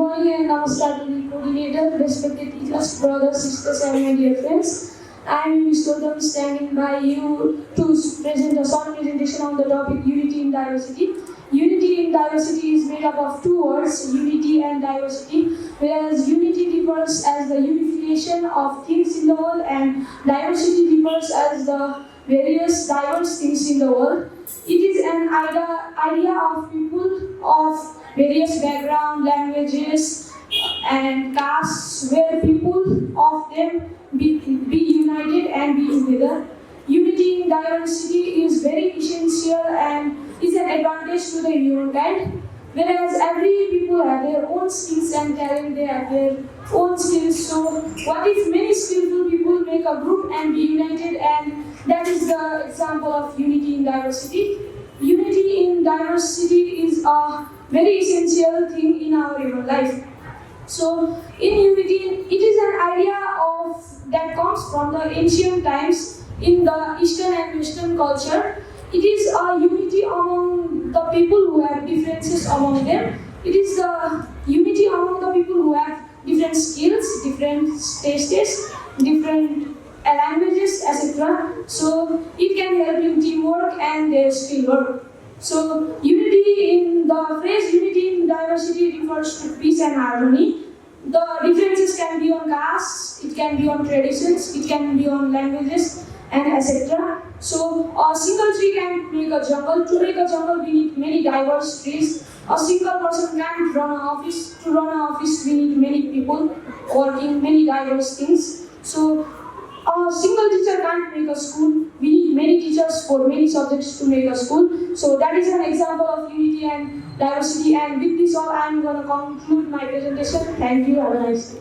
morning and namaskar to the coordinator, respected teachers, brothers, sisters, and my dear friends. I am Unish Gautam, standing by you to present a short presentation on the topic Unity in Diversity. Unity in diversity is made up of two words, unity and diversity, whereas unity refers as the unification of things in the world and diversity refers as the various diverse things in the world. It is an idea of people of various background, languages, and castes, where people of them be united and be together. Unity in diversity is very essential and is an advantage to the humankind. Whereas every people have their own skills and talent, they have their own skills. So what if many skillful people make a group and be united, and that is the example of unity in diversity. Unity in diversity is a very essential thing in our human life. So in unity, it is an idea of that comes from the ancient times in the Eastern and Western culture. It is a unity among the people who have differences among them. It is the unity among the people who have different skills, different tastes, different languages, etc. So it can help in teamwork and their skill work. So unity in the phrase unity in diversity refers to peace and harmony. The differences can be on castes, it can be on traditions, it can be on languages, and etc. So a single tree can make a jungle. To make a jungle, we need many diverse trees. A single person can't run an office. To run an office, we need many people working many diverse things. So a single teacher can't make a school. We need many teachers for many subjects to make a school. So that is an example of unity and diversity. And with this all, I am going to conclude my presentation. Thank you. Have a nice day.